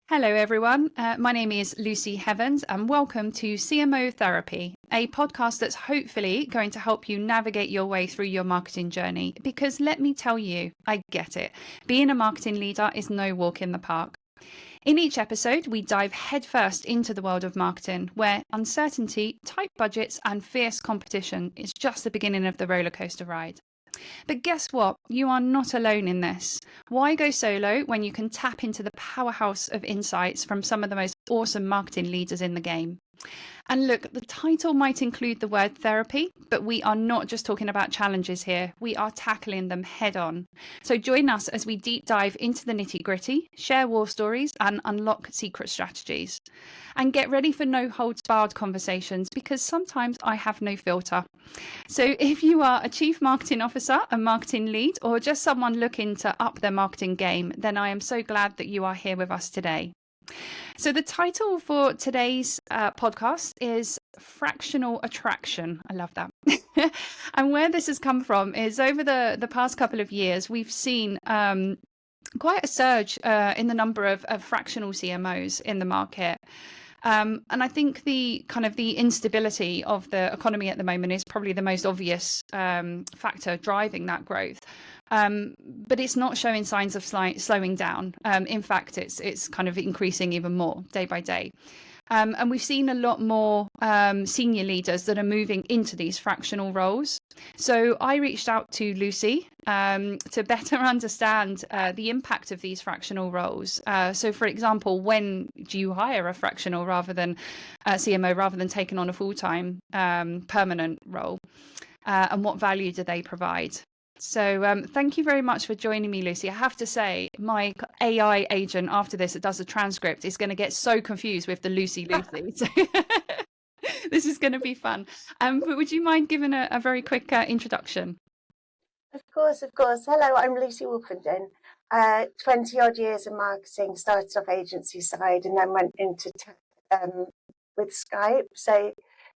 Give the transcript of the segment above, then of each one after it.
Hello, everyone. My name is Lucy Woolfenden, and welcome to CMO Therapy, a podcast that's hopefully going to help you navigate your way through your marketing journey. Because let me tell you, I get it. Being a marketing leader is no walk in the park. In each episode, we dive headfirst into the world of marketing, where uncertainty, tight budgets, and fierce competition is just the beginning of the rollercoaster ride. But guess what? You are not alone in this. Why go solo when you can tap into the powerhouse of insights from some of the most awesome marketing leaders in the game? And look, the title might include the word therapy, but we are not just talking about challenges here. We are tackling them head on. So join us as we deep dive into the nitty gritty, share war stories, and unlock secret strategies. And get ready for no holds barred conversations because sometimes I have no filter. So if you are a chief marketing officer, a marketing lead, or just someone looking to up their marketing game, then I am so glad that you are here with us today. So the title for today's podcast is Fractional Attraction. I love that. And where this has come from is over the past couple of years, we've seen quite a surge in the number of fractional CMOs in the market. And I think the instability of the economy at the moment is probably the most obvious factor driving that growth. But it's not showing signs of slowing down. In fact, it's kind of increasing even more day by day. And we've seen a lot more senior leaders that are moving into these fractional roles. So I reached out to Lucy to better understand the impact of these fractional roles. So, for example, when do you hire a fractional rather than a CMO rather than taking on a full-time permanent role? And what value do they provide? So thank you very much for joining me, Lucy. I have to say, my AI agent after this that does the transcript is going to get so confused with the Lucy. So this is going to be fun. But would you mind giving a very quick introduction? Of course. Hello, I'm Lucy Woolfenden. 20 odd years in marketing, started off agency side and then went into tech with Skype. So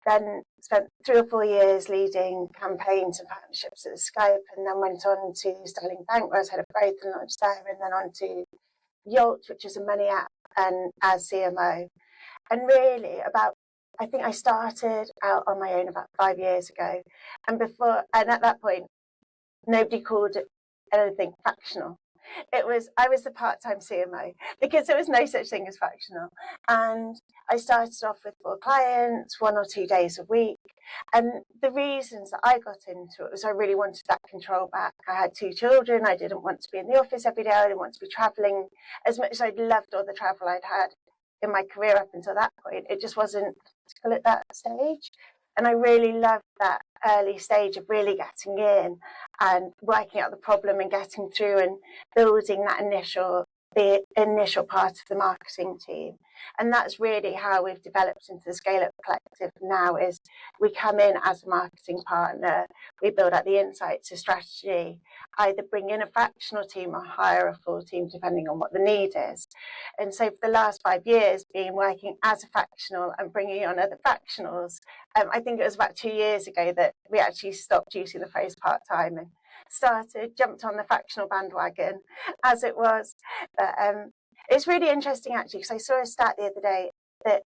then spent 3 or 4 years leading campaigns and partnerships at Skype, and then went on to Sterling Bank, where I was head of growth and launched there, and then on to Yolt, which is a money app, and as CMO. And really I think I started out on my own about 5 years ago. And at that point, nobody called it anything fractional. I was the part-time CMO because there was no such thing as fractional. And I started off with 4 clients, 1 or 2 days a week. And the reasons that I got into it was I really wanted that control back. I had 2 children. I didn't want to be in the office every day. I didn't want to be traveling as much as I'd loved all the travel I'd had in my career up until that point. It just wasn't practical at that stage. And I really loved that early stage of really getting in and working out the problem and getting through and building the initial part of the marketing team. And that's really how we've developed into the Scale Up Collective now. Is we come in as a marketing partner, we build out the insights, the strategy, either bring in a fractional team or hire a full team depending on what the need is. And so for the last 5 years, been working as a fractional and bringing on other fractionals. I think it was about 2 years ago that we actually stopped using the phrase part-time and jumped on the fractional bandwagon as it was. But it's really interesting actually, because I saw a stat the other day that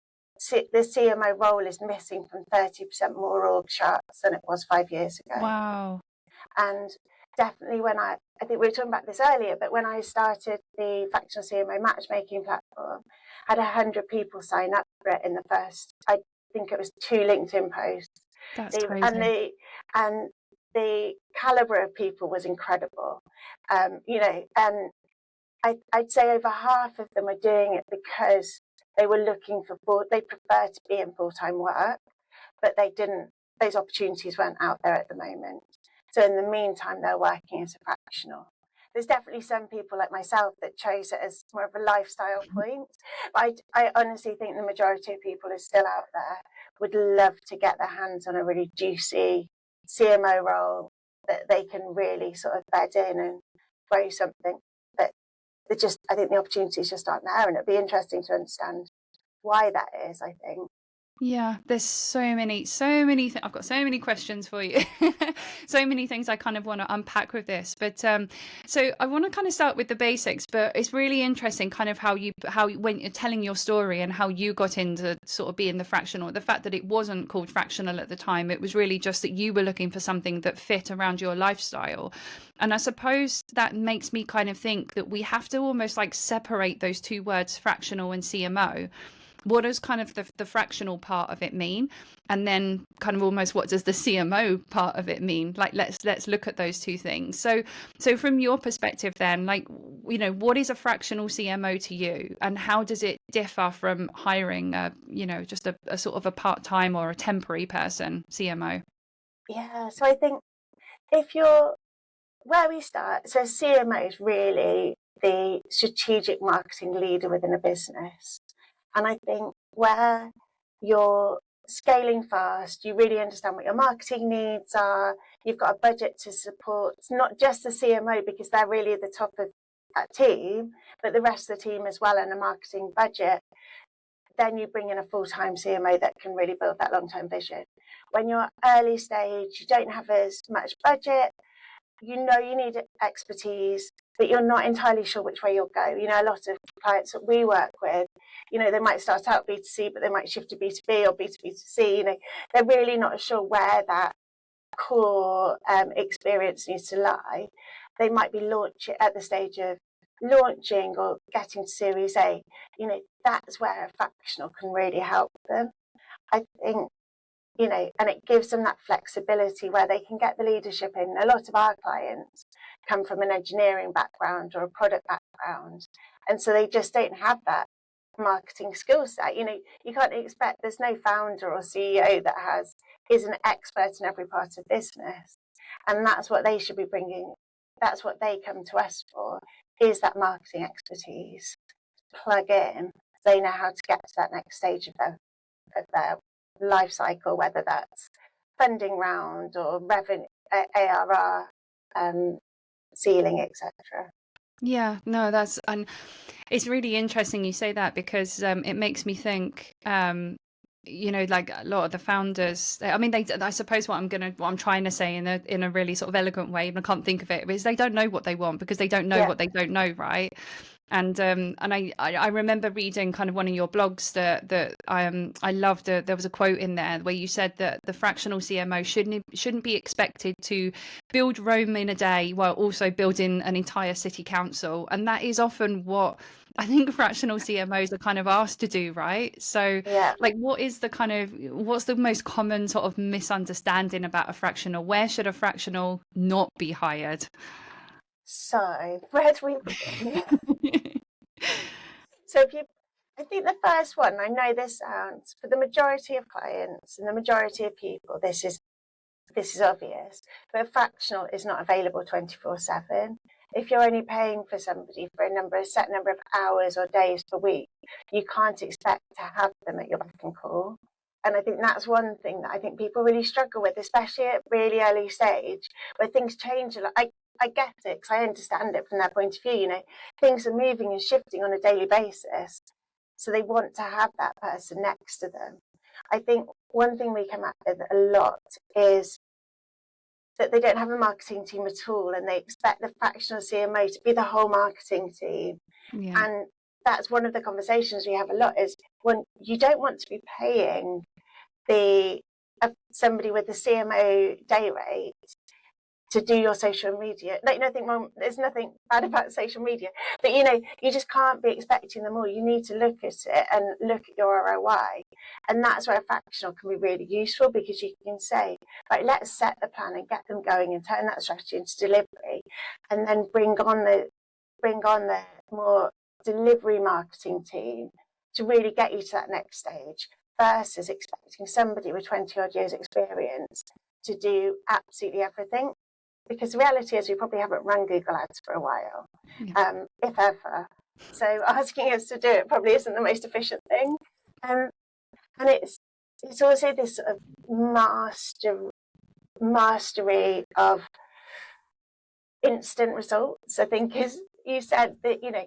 the CMO role is missing from 30% more org charts than it was 5 years ago. Wow. And definitely I think we were talking about this earlier, but when I started the Fractional CMO matchmaking platform, I had 100 people sign up for it in the first, I think it was 2 LinkedIn posts. That's crazy. And the caliber of people was incredible. And I'd say over half of them are doing it because they were they prefer to be in full-time work, but those opportunities weren't out there at the moment. So in the meantime, they're working as a fractional. There's definitely some people like myself that chose it as more of a lifestyle point. But I honestly think the majority of people who are still out there would love to get their hands on a really juicy CMO role that they can really sort of bed in and grow something. But I think the opportunities just aren't there, and it'd be interesting to understand why that is, I think. Yeah, there's so many I've got so many questions for you. So many things I kind of want to unpack with this. But so I want to kind of start with the basics, but it's really interesting kind of when you're telling your story and how you got into sort of being the fractional, the fact that it wasn't called fractional at the time. It was really just that you were looking for something that fit around your lifestyle. And I suppose that makes me kind of think that we have to almost like separate those two words, fractional and CMO. What does kind of the fractional part of it mean, and then kind of almost what does the CMO part of it mean? Like let's look at those two things. So from your perspective then, like, you know, what is a fractional CMO to you, and how does it differ from hiring just a sort of a part-time or a temporary person CMO? Yeah, so I think if you're where we start, so CMO is really the strategic marketing leader within a business. And I think where you're scaling fast, you really understand what your marketing needs are, you've got a budget to support not just the CMO because they're really the top of that team, but the rest of the team as well, and a marketing budget. Then you bring in a full-time CMO that can really build that long-term vision. When you're early stage, you don't have as much budget, you know you need expertise, but you're not entirely sure which way you'll go. You know, a lot of clients that we work with, you know, they might start out B2C, but they might shift to B2B or B2B2C. You know, they're really not sure where that core experience needs to lie. They might be launching at the stage of launching or getting to Series A. You know, that's where a fractional can really help them. I think, you know, and it gives them that flexibility where they can get the leadership in. A lot of our clients come from an engineering background or a product background, and so they just don't have that marketing skill set. You know, you can't expect, there's no founder or CEO that is an expert in every part of business, and that's what they should be bringing. That's what they come to us for, is that marketing expertise. Plug in, they know how to get to that next stage of their life cycle, whether that's funding round or revenue, ARR, ceiling, etc. Yeah, no, and it's really interesting you say that, because it makes me think, like a lot of the founders, I mean, I suppose what I'm trying to say in a really sort of eloquent way, and I can't think of it, is they don't know what they want because they don't know Yeah, what they don't know, right? And I remember reading kind of one of your blogs that I loved. There was a quote in there where you said that the fractional CMO shouldn't be expected to build Rome in a day while also building an entire city council, and that is often what I think fractional CMOs are kind of asked to do, right? So, yeah. like, what's the most common sort of misunderstanding about a fractional? Where should a fractional not be hired? So where do we begin? So I think the first one, I know this sounds, for the majority of clients and the majority of people, this is obvious, but fractional is not available 24/7. If you're only paying for somebody for a set number of hours or days per week, you can't expect to have them at your beck and call. And I think that's one thing that I think people really struggle with, especially at really early stage where things change a lot. I get it because I understand it from their point of view. You know, things are moving and shifting on a daily basis. So they want to have that person next to them. I think one thing we come up with a lot is that they don't have a marketing team at all, and they expect the fractional CMO to be the whole marketing team. Yeah. And that's one of the conversations we have a lot, is when you don't want to be paying the somebody with the CMO day rate to do your social media. Like, nothing wrong, there's nothing bad about social media, but you know, you just can't be expecting them all. You need to look at it and look at your ROI. And that's where a fractional can be really useful, because you can say, right, let's set the plan and get them going and turn that strategy into delivery, and then bring on the more delivery marketing team to really get you to that next stage, versus expecting somebody with 20 odd years experience to do absolutely everything. Because the reality is we probably haven't run Google Ads for a while, if ever. So asking us to do it probably isn't the most efficient thing. And it's also this sort of mastery of instant results. I think, is, you said that, you know,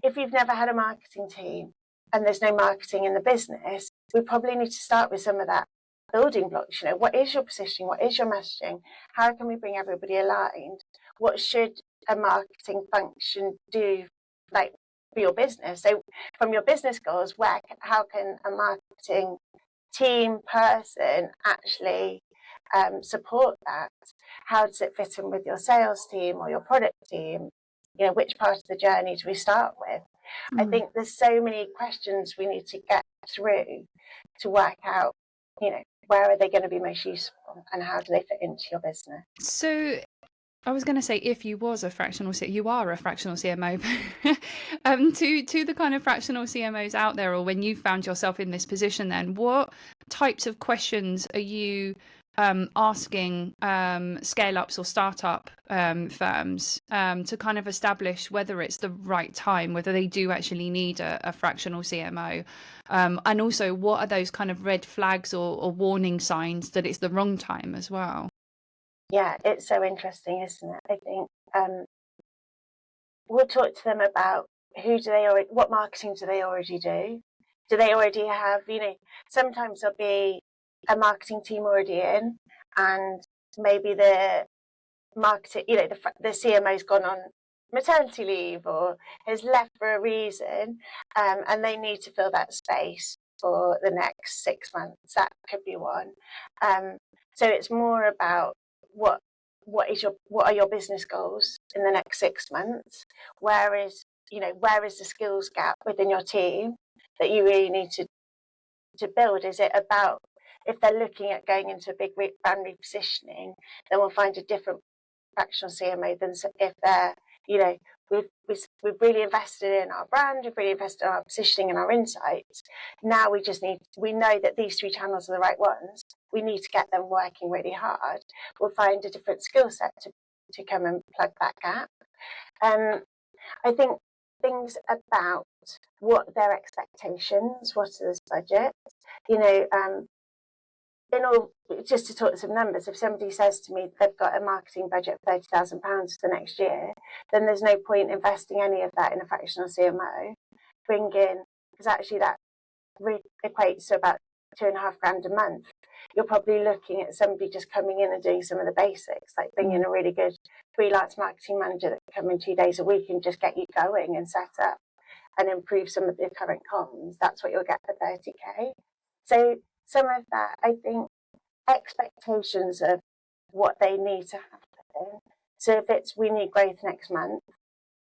if you've never had a marketing team and there's no marketing in the business, we probably need to start with some of that building blocks. What is your positioning? What is your messaging? How can we bring everybody aligned? What should a marketing function do, like, for your business? So from your business goals, how can a marketing team person actually support that? How does it fit in with your sales team or your product team? Which part of the journey do we start with? I think there's so many questions we need to get through to work out, where are they going to be most useful and how do they fit into your business? So I was going to say, if you was a fractional, you are a fractional CMO. To the kind of fractional CMOs out there, or when you found yourself in this position, then what types of questions are you asking scale-ups or startup firms to kind of establish whether it's the right time, whether they do actually need a fractional CMO, and also what are those kind of red flags or warning signs that it's the wrong time as well? Yeah, it's so interesting, isn't it? I think we'll talk to them about what marketing do they already do? Do they already have, sometimes there'll be a marketing team already in, and maybe the marketing, the CMO's gone on maternity leave or has left for a reason, and they need to fill that space for the next 6 months. That could be one. So it's more about what are your business goals in the next 6 months? Where is the skills gap within your team that you really need to build? Is it about, if they're looking at going into a big brand repositioning, then we'll find a different fractional CMO than if they're, we've really invested in our brand, we've really invested in our positioning and our insights. Now we know that these 3 channels are the right ones. We need to get them working really hard. We'll find a different skill set to come and plug that gap. I think things about what their expectations, what is this budget, just to talk some numbers, if somebody says to me they've got a marketing budget of £30,000 for the next year, then there's no point investing any of that in a fractional CMO. Because actually that equates to about £2,500 a month. You're probably looking at somebody just coming in and doing some of the basics, like bringing a really good freelance marketing manager that can come in 2 days a week and just get you going and set up and improve some of the current comms. That's what you'll get for 30k. So some of that, I think, expectations of what they need to happen. So if it's, we need growth next month,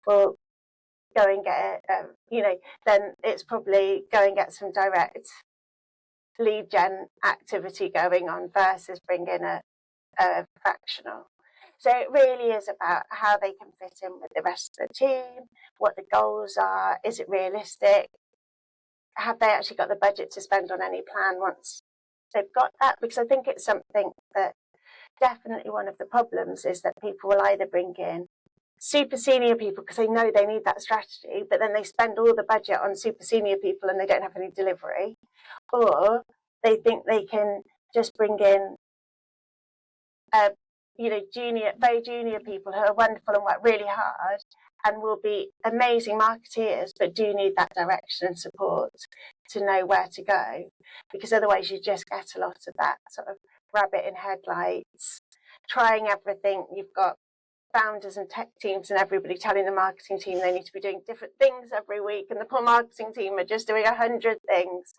well, go and get it, then it's probably go and get some direct lead gen activity going on versus bring in a fractional. So it really is about how they can fit in with the rest of the team, what the goals are, is it realistic, have they actually got the budget to spend on any plan once they've got that? Because I think it's something that definitely one of the problems is that people will either bring in super senior people because they know they need that strategy, but then they spend all the budget on super senior people and they don't have any delivery, or they think they can just bring in very junior people who are wonderful and work really hard and will be amazing marketeers, but do need that direction and support to know where to go, because otherwise you just get a lot of that sort of rabbit in headlights, trying everything. You've got founders and tech teams and everybody telling the marketing team they need to be doing different things every week, and the poor marketing team are just doing 100 things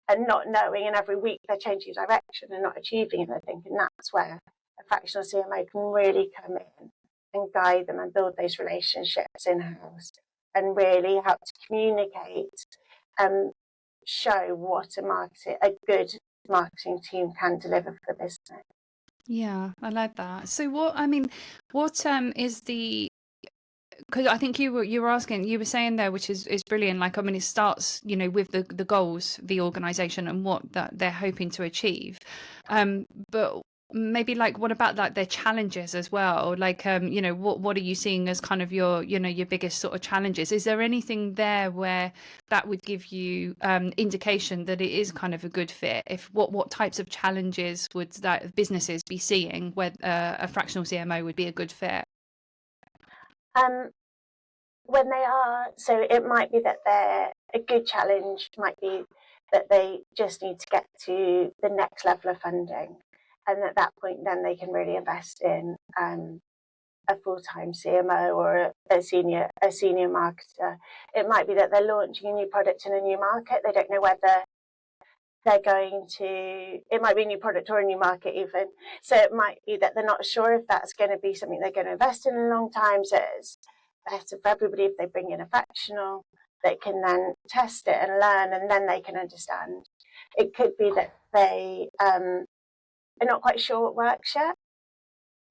and not knowing, and every week they're changing direction and not achieving anything. And that's where a fractional CMO can really come in and guide them and build those relationships in-house and really help to communicate and show what a good marketing team can deliver for the business. Yeah, I like that. So what is the, because I think you were saying there, which is brilliant. Like, I mean, it starts, with the goals, the organization and what that they're hoping to achieve. But maybe what about their challenges as well? What are you seeing as kind of your biggest sort of challenges? Is there anything there where that would give you indication that it is kind of a good fit? If what types of challenges would that businesses be seeing where a fractional CMO would be a good fit? When they are, so it might be that a good challenge might be that they just need to get to the next level of funding. And at that point, then they can really invest in a full-time CMO or a senior marketer. It might be that they're launching a new product in a new market. They don't know whether they're going to, it might be a new product or a new market even. So it might be that they're not sure if that's going to be something they're going to invest in a long time. So it's better for everybody if they bring in a fractional. They can then test it and learn, and then they can understand. It could be that they are not quite sure what works yet.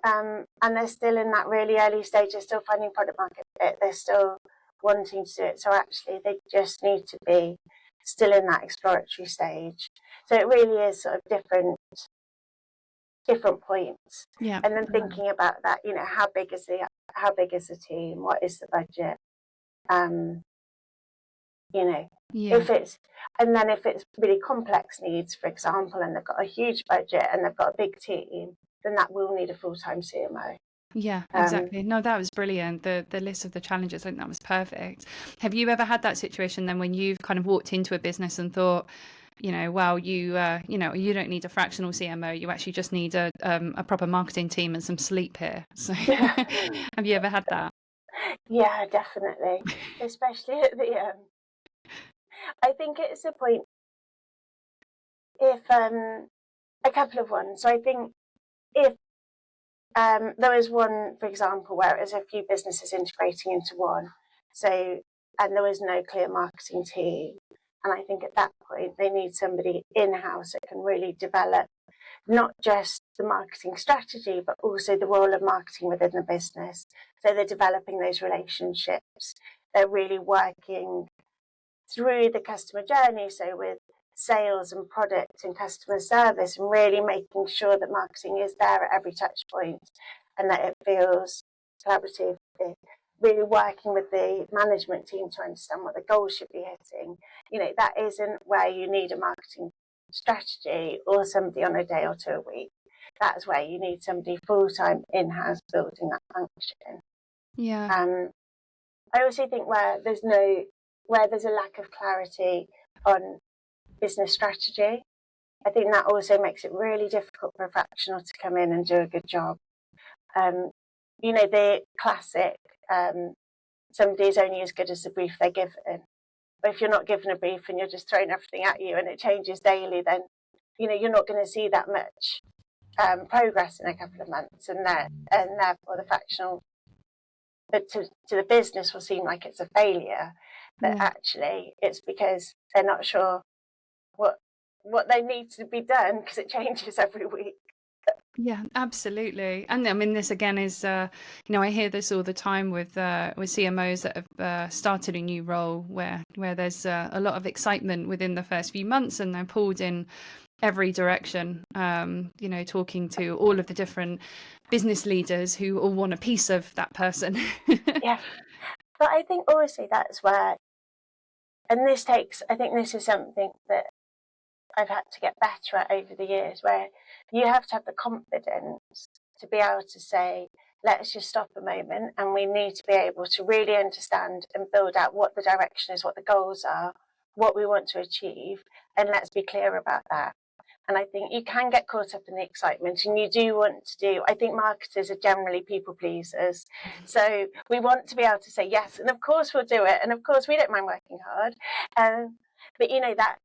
And they're still in that really early stage. They're still finding product market fit. They're still wanting to do it. So actually, they just need to be still in that exploratory stage. So it really is sort of different points. Yeah. And then thinking about that, you know, how big is the team? What is the budget? You know, if it's really complex needs, for example, and they've got a huge budget and they've got a big team, then that will need a full-time CMO. Yeah, exactly. No, that was brilliant. The list of the challenges, I think that was perfect. Have you ever had that situation then when you've kind of walked into a business and thought, you know, well, you you don't need a fractional CMO, you actually just need a proper marketing team and some sleep here. So have you ever had that? Yeah, definitely. Especially at the I think it's a point if a couple of ones. So I think if there was one, for example, where it was a few businesses integrating into one, so and there was no clear marketing team, and I think at that point they need somebody in-house that can really develop not just the marketing strategy, but also the role of marketing within the business. So they're developing those relationships. They're really working through the customer journey, so with sales and product and customer service, and really making sure that marketing is there at every touch point and that it feels collaborative. Really working with the management team to understand what the goals should be hitting. You know, that isn't where you need a marketing strategy or somebody on a day or 2 a week. That's where you need somebody full-time in-house building that function. Yeah. I also think where there's a lack of clarity on business strategy, I think that also makes it really difficult for a fractional to come in and do a good job. You know, the classic, somebody's only as good as the brief they're given. But if you're not given a brief and you're just throwing everything at you and it changes daily, then, you know, you're not going to see that much progress in a couple of months. And therefore the fractional, but to the business will seem like it's a failure. But actually it's because they're not sure what they need to be done because it changes every week. Yeah, absolutely. And I mean, this again is, you know, I hear this all the time with CMOs that have started a new role where there's a lot of excitement within the first few months and they're pulled in every direction, you know, talking to all of the different business leaders who all want a piece of that person. Yeah. But I think also that's where, and I think this is something that I've had to get better at over the years, where you have to have the confidence to be able to say, let's just stop a moment and we need to be able to really understand and build out what the direction is, what the goals are, what we want to achieve, and let's be clear about that. And I think you can get caught up in the excitement and you do want to do, I think marketers are generally people pleasers. So we want to be able to say yes, and of course we'll do it. And of course we don't mind working hard. But you know, that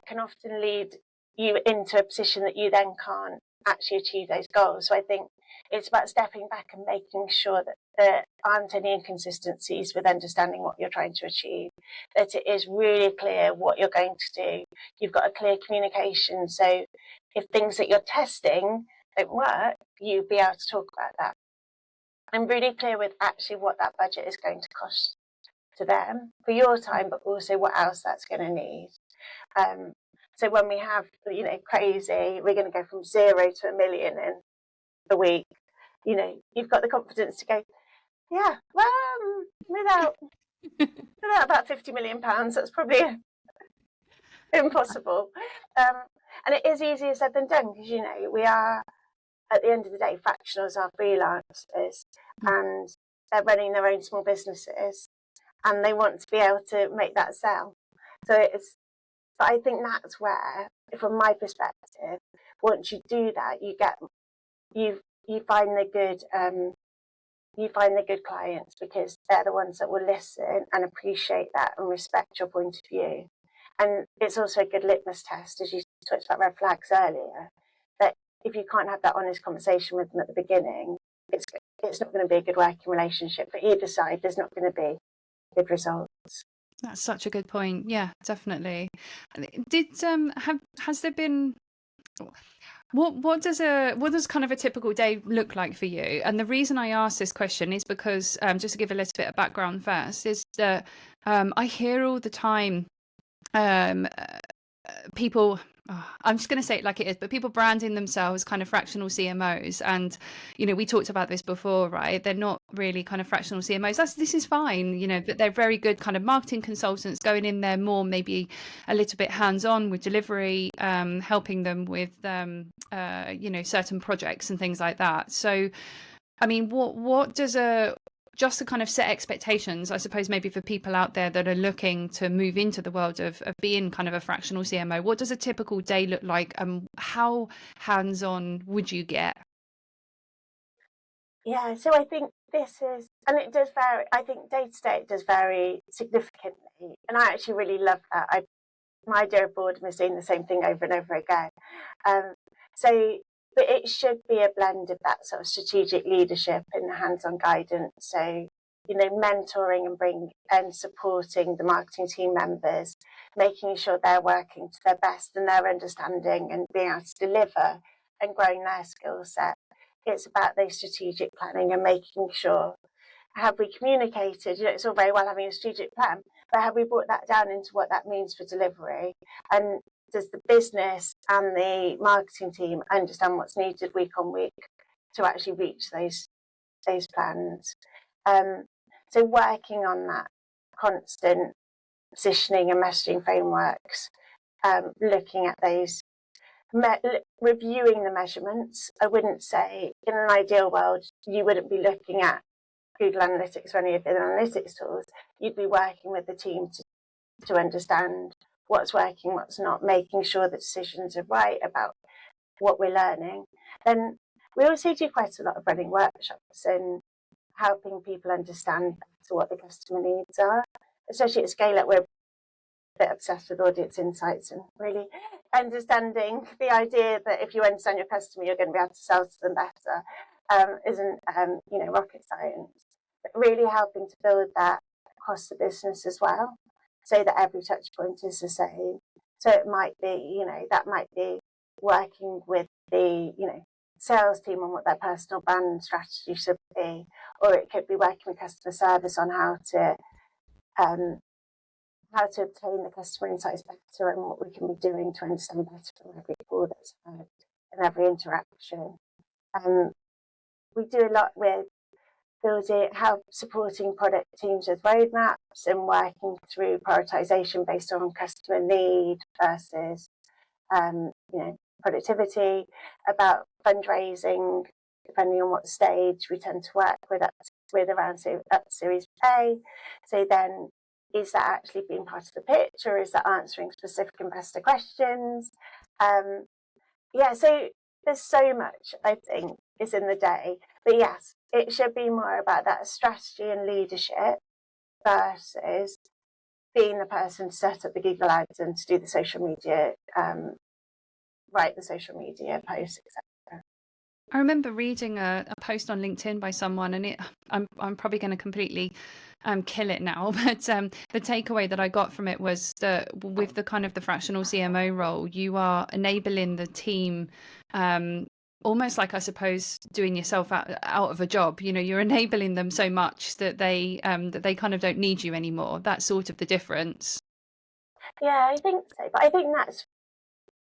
can often lead you into a position that you then can't actually achieve those goals. So I think it's about stepping back and making sure that there aren't any inconsistencies with understanding what you're trying to achieve, that it is really clear what you're going to do. You've got a clear communication. So if things that you're testing don't work, you'll be able to talk about that. I'm really clear with actually what that budget is going to cost to them for your time, but also what else that's going to need. So when we have, you know, crazy, we're going to go from 0 to 1 million in a week, you know, you've got the confidence to go, yeah, well, without about £50 million, that's probably impossible. And it is easier said than done because, you know, we are, at the end of the day, fractionals are freelancers and they're running their own small businesses and they want to be able to make that sell. So But I think that's where, from my perspective, once you do that, you find the good clients, because they're the ones that will listen and appreciate that and respect your point of view. And it's also a good litmus test, as you talked about red flags earlier, that if you can't have that honest conversation with them at the beginning, it's not going to be a good working relationship for either side. There's not going to be good results. That's such a good point. Yeah, definitely. Has there been, what does kind of a typical day look like for you? And the reason I ask this question is because, just to give a little bit of background first, is that I hear all the time, people, I'm just going to say it like it is, but people branding themselves kind of fractional CMOs. And, we talked about this before, right? They're not really kind of fractional CMOs. This is fine, but they're very good kind of marketing consultants, going in there more, maybe a little bit hands-on with delivery, helping them with, certain projects and things like that. So, I mean, what does just to kind of set expectations, I suppose, maybe for people out there that are looking to move into the world of being kind of a fractional CMO, what does a typical day look like? How hands-on would you get? Yeah, so I think this is, and it does vary. I think day to day it does vary significantly, and I actually really love that. My idea of boredom is doing the same thing over and over again. So, but it should be a blend of that sort of strategic leadership and hands-on guidance. So, mentoring and supporting the marketing team members, making sure they're working to their best and their understanding and being able to deliver and growing their skill set. It's about those strategic planning and making sure, have we communicated? It's all very well having a strategic plan, but have we brought that down into what that means for delivery? And does the business and the marketing team understand what's needed week on week to actually reach those plans? So working on that constant positioning and messaging frameworks, looking at those, reviewing the measurements. I wouldn't say in an ideal world you wouldn't be looking at Google Analytics or any of the analytics tools. You'd be working with the team to understand what's working, what's not, making sure the decisions are right about what we're learning. Then we also do quite a lot of running workshops and helping people understand what the customer needs are, especially at scale up. We're a bit obsessed with audience insights and really understanding the idea that if you understand your customer, you're going to be able to sell to them better. Isn't rocket science, but really helping to build that across the business as well, so that every touch point is the same. So it might be, that might be working with the, sales team on what their personal brand strategy should be, or it could be working with customer service on how to obtain the customer insights better and what we can be doing to understand better from every call that's heard and every interaction. We do a lot with supporting product teams with roadmaps and working through prioritization based on customer need versus productivity, about fundraising, depending on what stage we tend to work with around up to Series A. So then, is that actually being part of the pitch, or is that answering specific investor questions? So there's so much, I think, is in the day. But yes, it should be more about that strategy and leadership versus being the person to set up the Google ads and to do the social media, write the social media posts, etc. I remember reading a post on LinkedIn by someone, and I'm probably going to completely kill it now, but the takeaway that I got from it was that with the kind of the fractional CMO role, you are enabling the team, almost like, I suppose, doing yourself out of a job. You're enabling them so much that they kind of don't need you anymore. That's sort of the difference. Yeah, I think so. But I think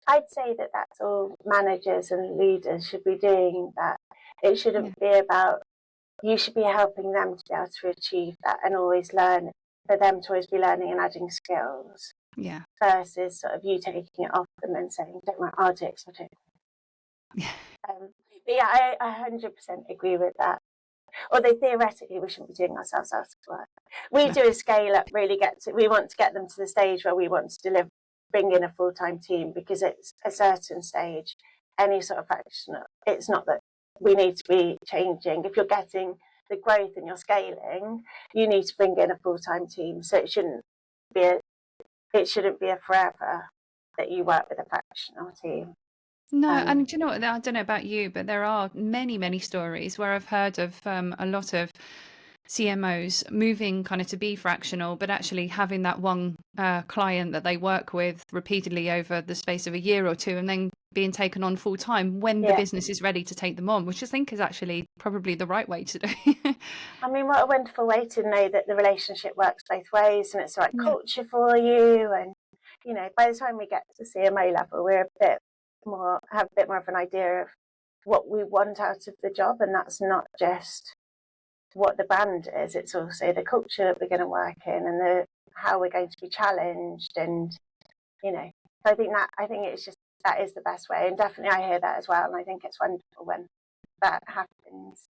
I'd say that that's all managers and leaders should be doing that. It shouldn't be about, you should be helping them to be able to achieve that and always learn, for them to always be learning and adding skills. Yeah. Versus sort of you taking it off them and saying, don't worry, I'll do it. Yeah. But yeah, I 100% agree with that. Although theoretically we shouldn't be doing ourselves out of work. We do a scale up, really we want to get them to the stage where we want to deliver bring in a full-time team, because it's a certain stage, any sort of fractional, it's not that we need to be changing. If you're getting the growth and you're scaling, you need to bring in a full-time team. So it shouldn't be a forever that you work with a fractional team. No, and do you know what? I don't know about you, but there are many, many stories where I've heard of a lot of CMOs moving kind of to be fractional, but actually having that one client that they work with repeatedly over the space of a year or two, and then being taken on full time when the business is ready to take them on, which I think is actually probably the right way to do. I mean, what a wonderful way to know that the relationship works both ways and it's the right Yeah. culture for you. And, you know, by the time we get to CMO level, have a bit more of an idea of what we want out of the job. And that's not just what the brand is, it's also the culture that we're going to work in, and how we're going to be challenged. And, you know, so I think that is the best way. And definitely I hear that as well. And I think it's wonderful when that happens.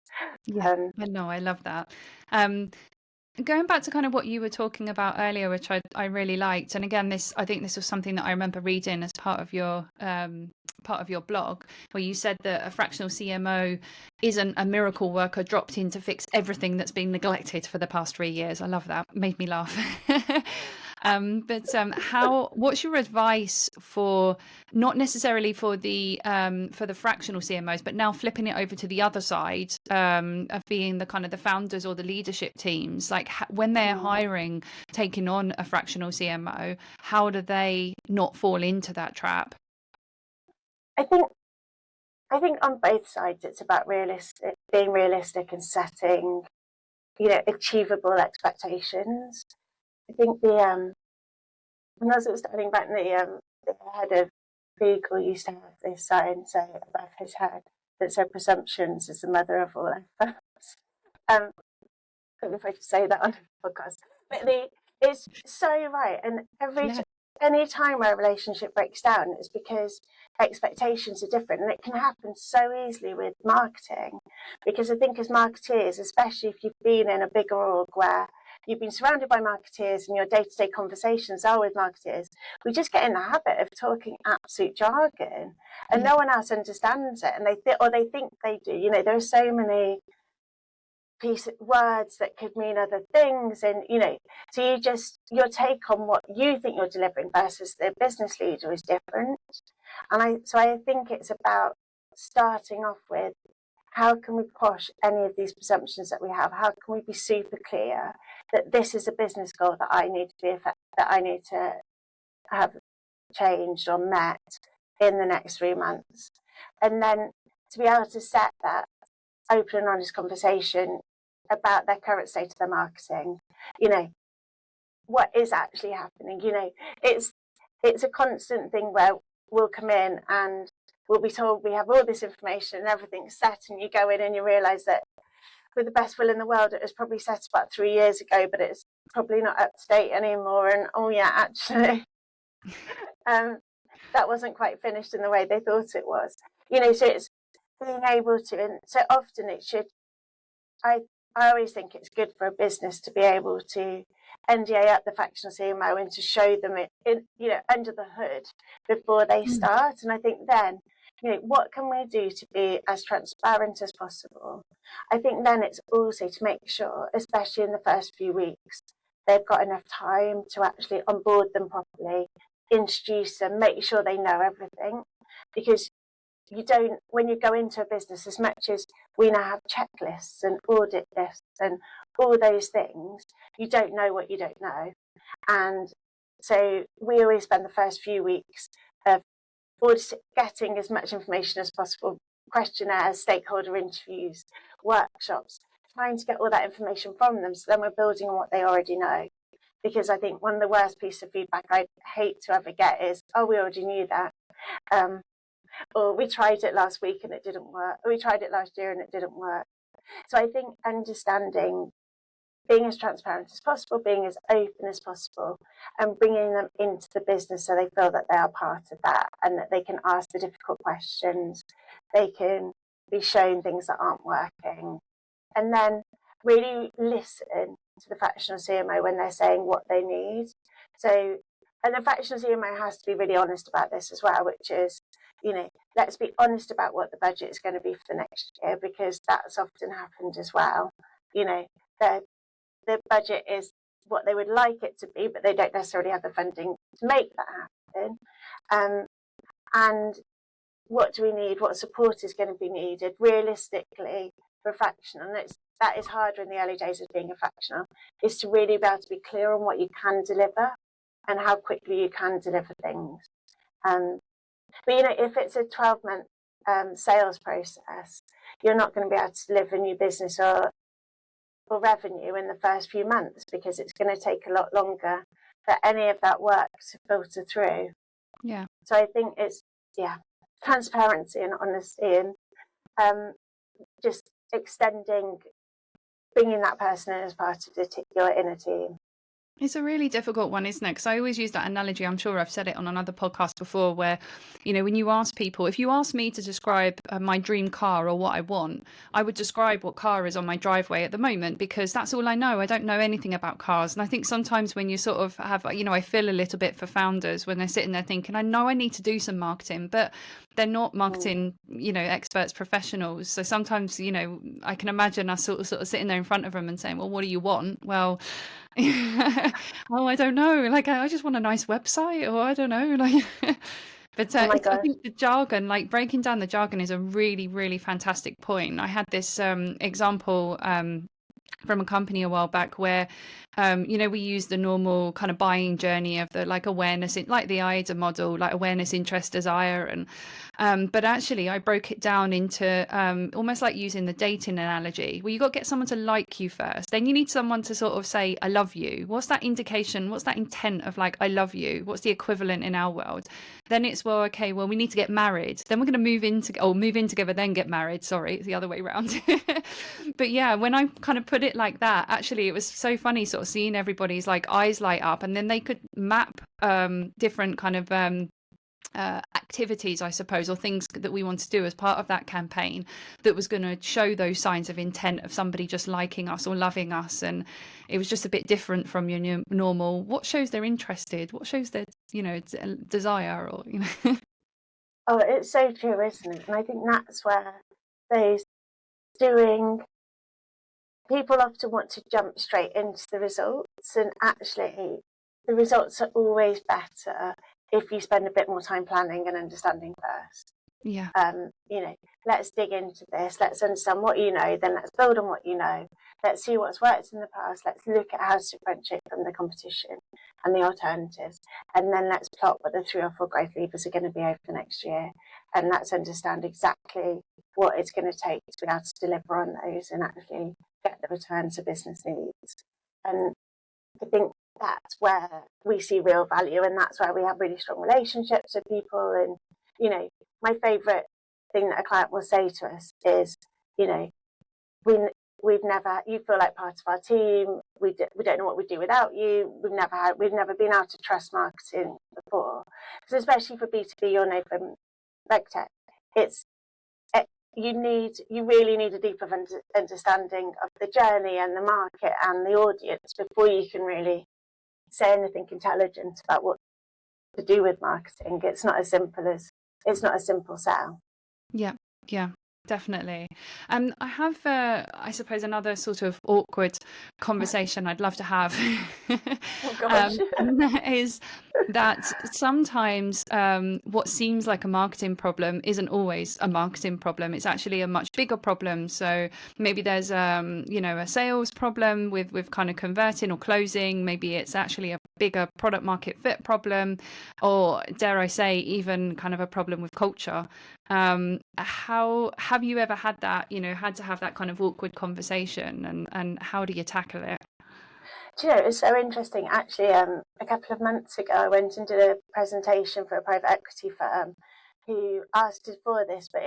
Yeah, no, I love that. Going back to kind of what you were talking about earlier, which I really liked, and again, I think this was something that I remember reading as part of your blog, where you said that a fractional CMO isn't a miracle worker dropped in to fix everything that's been neglected for the past 3 years. I love that. Made me laugh. What's your advice for, not necessarily for the fractional CMOs, but now flipping it over to the other side, of being the kind of the founders or the leadership teams, like when they're hiring, taking on a fractional CMO, how do they not fall into that trap? I think on both sides it's about being realistic and setting, you know, achievable expectations. I think when I was studying back, the head of Google used to have this sign say above his head that said "Presumptions is the mother of all efforts." I don't know if I should say that on the podcast, but it's so right. And any time where a relationship breaks down, it's because expectations are different, and it can happen so easily with marketing. Because I think as marketeers, especially if you've been in a bigger org where you've been surrounded by marketeers and your day-to-day conversations are with marketeers, we just get in the habit of talking absolute jargon, and no one else understands it, and they think they do. You know, there are so many words that could mean other things, and you know, so your take on what you think you're delivering versus the business leader is different. And I think it's about starting off with, how can we quash any of these presumptions that we have? How can we be super clear that this is a business goal that I need to have changed or met in the next 3 months, and then to be able to set that open and honest conversation about their current state of their marketing. You know, what is actually happening. You know, it's a constant thing where we'll come in and we'll be told we have all this information and everything's set, and you go in and you realise that with the best will in the world, it was probably set about 3 years ago, but it's probably not up to date anymore. And oh yeah, actually, that wasn't quite finished in the way they thought it was. You know, so it's being able to, and so often it should. I always think it's good for a business to be able to NDA up the fractional CMO and to show them it in, you know, under the hood before they start. And I think then, you know, what can we do to be as transparent as possible? I think then it's also to make sure, especially in the first few weeks, they've got enough time to actually onboard them properly, introduce them, make sure they know everything. Because when you go into a business, as much as we now have checklists and audit lists and all those things, you don't know what you don't know. And so we always spend the first few weeks of getting as much information as possible, questionnaires, stakeholder interviews, workshops, trying to get all that information from them, so then we're building on what they already know. Because I think one of the worst pieces of feedback I'd hate to ever get is, oh, we already knew that. Or we tried it last week and it didn't work. Or we tried it last year and it didn't work. So I think understanding, being as transparent as possible, being as open as possible, and bringing them into the business so they feel that they are part of that and that they can ask the difficult questions. They can be shown things that aren't working. And then really listen to the fractional CMO when they're saying what they need. So And the fractional CMO has to be really honest about this as well, which is, let's be honest about what the budget is going to be for the next year, because that's often happened as well. The budget is what they would like it to be, but they don't necessarily have the funding to make that happen. And what do we need? What support is going to be needed realistically for a fractional? And that is harder in the early days of being a fractional, is to really be able to be clear on what you can deliver and how quickly you can deliver things. But if it's a 12-month sales process, you're not going to be able to deliver new business or revenue in the first few months, because it's going to take a lot longer for any of that work to filter through. Yeah. So I think it's transparency and honesty, and just bringing that person in as part of your inner team. It's a really difficult one, isn't it? Because I always use that analogy. I'm sure I've said it on another podcast before, where, when you ask people, if you ask me to describe my dream car or what I want, I would describe what car is on my driveway at the moment, because that's all I know. I don't know anything about cars. And I think sometimes when you sort of have, I feel a little bit for founders when they're sitting there thinking, I know I need to do some marketing, but they're not marketing, experts, professionals. So sometimes, I can imagine us sort of sitting there in front of them and saying, well, what do you want? Well, oh, I don't know. Like, I just want a nice website, or I don't know. Like, but I think the jargon, like breaking down the jargon, is a really, really fantastic point. I had this example from a company a while back where, we use the normal kind of buying journey of the like awareness, like the AIDA model, like awareness, interest, desire, and but actually I broke it down into almost like using the dating analogy, where you got to get someone to like you first, then you need someone to sort of say I love you. What's that indication? What's that intent of like I love you? What's the equivalent in our world? Then it's, well, okay, well, we need to get married, then we're going to move in together, then get married. Sorry, it's the other way around. But yeah, when I kind of put it like that, actually it was so funny sort of seeing everybody's like eyes light up, and then they could map different kind of activities, I suppose, or things that we want to do as part of that campaign that was going to show those signs of intent of somebody just liking us or loving us. And it was just a bit different from your normal, what shows they're interested, what shows their desire, or Oh, it's so true, isn't it? And I think that's where those doing people often want to jump straight into the results, and actually the results are always better if you spend a bit more time planning and understanding first. Yeah. Let's dig into this, let's understand what you know, then let's build on what you know, let's see what's worked in the past, let's look at how to differentiate from the competition and the alternatives, and then let's plot what the 3 or 4 growth levers are going to be over the next year, and let's understand exactly what it's going to take to be able to deliver on those and actually get the returns a business needs. And I think that's where we see real value, and that's where we have really strong relationships with people. And my favourite thing that a client will say to us is, you feel like part of our team. We don't know what we'd do without you. We've never been able to trust marketing before, because especially for B2B, from RegTech, you really need a deeper understanding of the journey and the market and the audience before you can really say anything intelligent about what to do with marketing. It's not a simple sell. Yeah, definitely. I have, I suppose, another sort of awkward conversation I'd love to have. Oh, gosh. And that is that sometimes what seems like a marketing problem isn't always a marketing problem. It's actually a much bigger problem. So maybe there's a sales problem with kind of converting or closing. Maybe it's actually a bigger product market fit problem, or dare I say even kind of a problem with culture. How have you ever had that, had to have that kind of awkward conversation, and how do you tackle it? Do you know, it's so interesting. Actually, a couple of months ago, I went and did a presentation for a private equity firm who asked us for this, but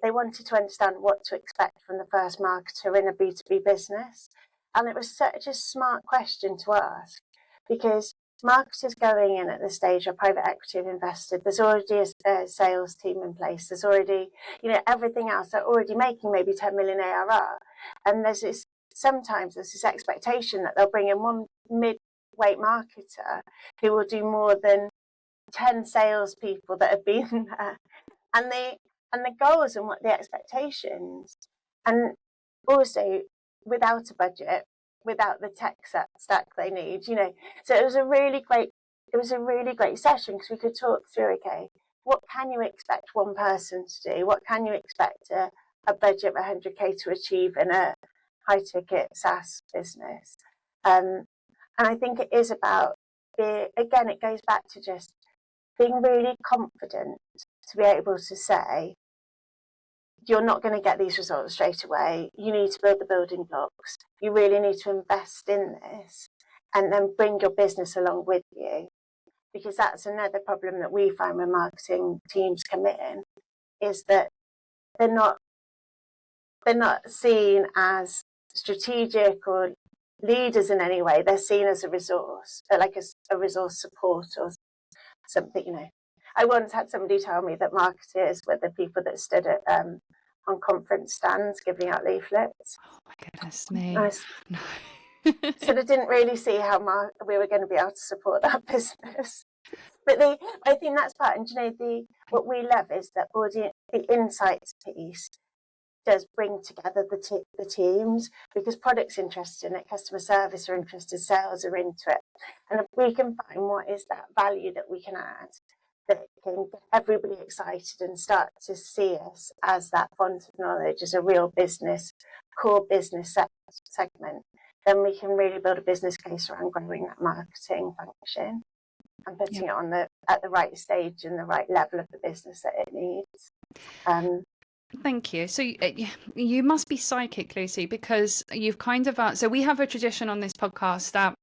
they wanted to understand what to expect from the first marketer in a B2B business. And it was such a smart question to ask, because marketers going in at this stage are private equity have invested. There's already a sales team in place. There's already, everything else. They're already making maybe 10 million ARR. And sometimes there's this expectation that they'll bring in one weight marketer who will do more than 10 salespeople that have been there, and the goals and what the expectations, and also without a budget, without the tech stack they need, So it was a really great session because we could talk through, okay, what can you expect one person to do? What can you expect a budget of 100K to achieve in a high ticket SaaS business? And I think it is about, again, it goes back to just being really confident to be able to say, you're not going to get these results straight away. You need to build the building blocks. You really need to invest in this and then bring your business along with you. Because that's another problem that we find when marketing teams come in, is that they're not seen as strategic or leaders in any way. They're seen as a resource, like a resource support or something. I once had somebody tell me that marketers were the people that stood at on conference stands giving out leaflets. Oh my goodness me. No. So they didn't really see how we were going to be able to support that business. But I think that's part, and what we love is that the insights piece does bring together the teams, because product's interested in it, customer service are interested, sales are into it, and if we can find what is that value that we can add that can get everybody excited and start to see us as that font of knowledge, as a real business, core business segment, then we can really build a business case around growing that marketing function and putting it on at the right stage and the right level of the business that it needs. Thank you. So you must be psychic, Lucy, because you've kind of so we have a tradition on this podcast that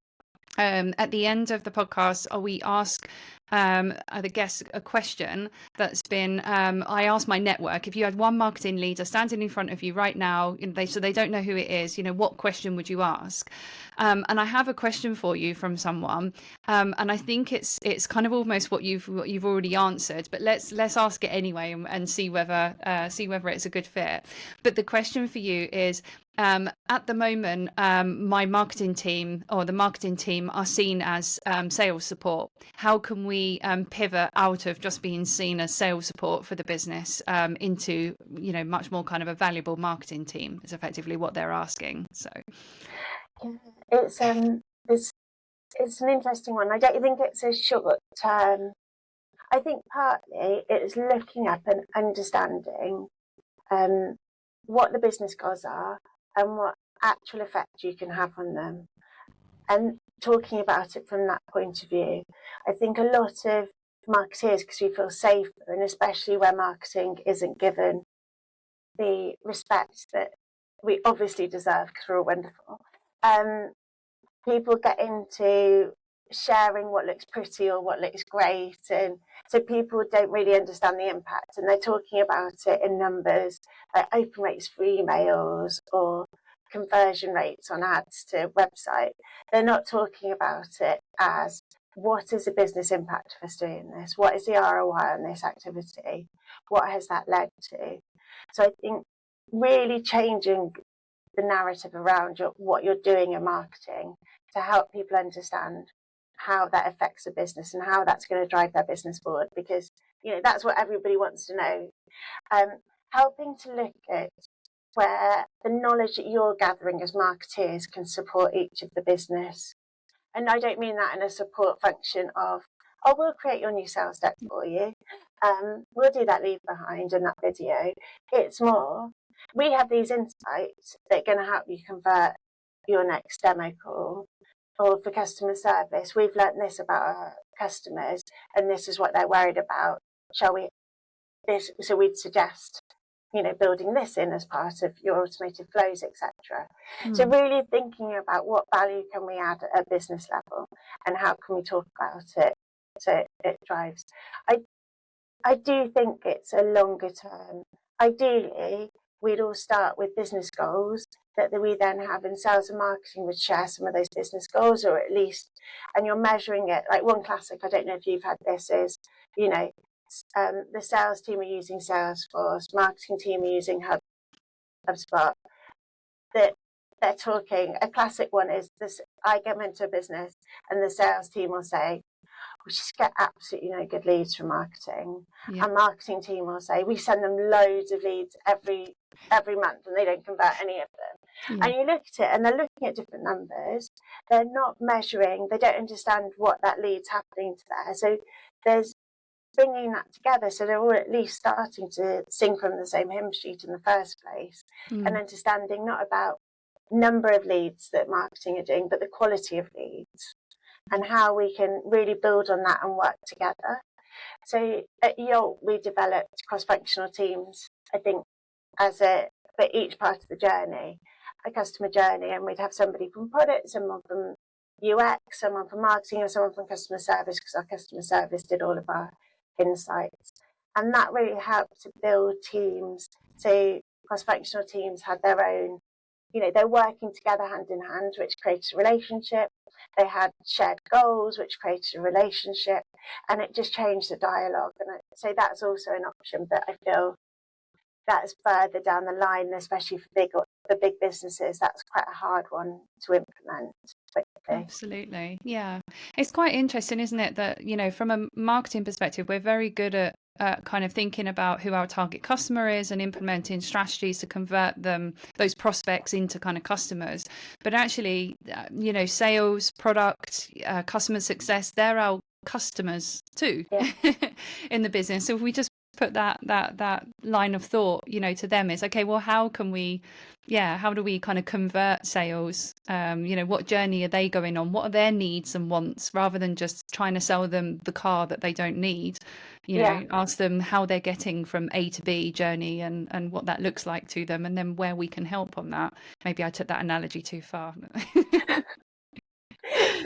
at the end of the podcast, we ask the guests a question that's been, I asked my network, if you had one marketing leader standing in front of you right now, so they don't know who it is, what question would you ask? And I have a question for you from someone, and I think it's kind of almost what you've already answered, but let's ask it anyway and see whether it's a good fit. But the question for you is, at the moment, my marketing team or the marketing team are seen as sales support. How can we pivot out of just being seen as sales support for the business into, much more kind of a valuable marketing team? Is effectively what they're asking. So, it's an interesting one. I don't think it's a short term. I think partly it's looking up and understanding what the business goals are and what actual effect you can have on them, and talking about it from that point of view. I think a lot of marketeers, because we feel safer, and especially where marketing isn't given the respect that we obviously deserve because we're all wonderful, people get into sharing what looks pretty or what looks great, and so people don't really understand the impact, and they're talking about it in numbers like open rates for emails or conversion rates on ads to website. They're not talking about it as, what is the business impact of us doing this? What is the ROI on this activity? What has that led to? So I think really changing the narrative around what you're doing in marketing to help people understand how that affects the business and how that's going to drive their business forward, because that's what everybody wants to know. Helping to look at where the knowledge that you're gathering as marketeers can support each of the business. And I don't mean that in a support function of, oh, we'll create your new sales deck for you. We'll do that leave behind and that video. It's more, we have these insights that are going to help you convert your next demo call. Or for customer service, we've learned this about our customers and this is what they're worried about. So we'd suggest building this in as part of your automated flows, etc. So really thinking about what value can we add at a business level and how can we talk about it so it drives. I do think it's a longer term. Ideally, we'd all start with business goals that we then have, in sales and marketing would share some of those business goals, or at least, and you're measuring it. Like one classic, I don't know if you've had this, is, the sales team are using Salesforce, marketing team are using HubSpot. That they're talking. A classic one is this: I go into a business and the sales team will say, we just get absolutely no good leads from marketing. Yeah. And marketing team will say, we send them loads of leads every month and they don't convert any of them. Yeah. And you look at it and they're looking at different numbers. They're not measuring, they don't understand what that lead's happening to there. So there's bringing that together, so they're all at least starting to sing from the same hymn sheet in the first place, and understanding not about number of leads that marketing are doing, but the quality of leads and how we can really build on that and work together. So at Yolt, we developed cross-functional teams, I think, for each part of the journey, a customer journey, and we'd have somebody from product, someone from UX, someone from marketing, or someone from customer service, because our customer service did all of our insights. And that really helped to build teams. So cross-functional teams had their own, they're working together hand in hand, which creates a relationship. They had shared goals, which created a relationship, and it just changed the dialogue. And so that's also an option, but I feel that's further down the line, especially for the big businesses. That's quite a hard one to implement quickly. Absolutely. Yeah. It's quite interesting, isn't it, that, from a marketing perspective, we're very good at kind of thinking about who our target customer is and implementing strategies to convert those prospects into kind of customers. But actually, sales, product, customer success, they're our customers too. Yeah. In the business. So if we just put that line of thought, to them, is okay, well, how do we kind of convert sales? What journey are they going on? What are their needs and wants, rather than just trying to sell them the car that they don't need? Ask them how they're getting from A to B journey and what that looks like to them, and then where we can help on that. Maybe I took that analogy too far.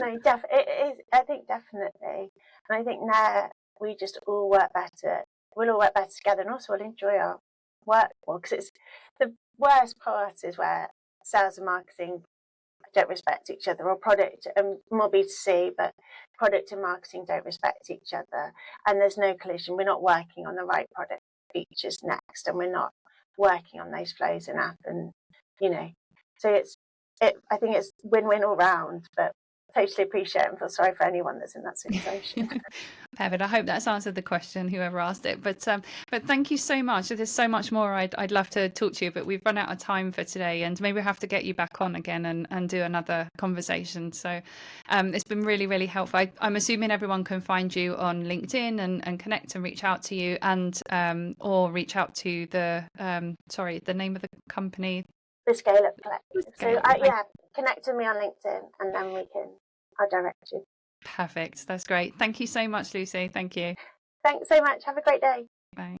No, it is. I think definitely, and I think now we just all work better. We'll all work better together, and also we'll enjoy our work more. Because it's the worst part is where sales and marketing don't respect each other, or product and more B2C, but product and marketing don't respect each other, and there's no collision. We're not working on the right product features next, and we're not working on those flows in app, and so I think it's win-win all round, but totally appreciate and feel sorry for anyone that's in that situation. Perfect. I hope that's answered the question, whoever asked it. But thank you so much. There's so much more I'd love to talk to you, but we've run out of time for today, and maybe we'll have to get you back on again and do another conversation. So it's been really, really helpful. I'm assuming everyone can find you on LinkedIn and connect and reach out to you, and or reach out to the name of the company. The Scale Up Collective. So connect with me on LinkedIn, and then I'll direct you. Perfect. That's great. Thank you so much, Lucy. Thank you. Thanks so much. Have a great day. Bye.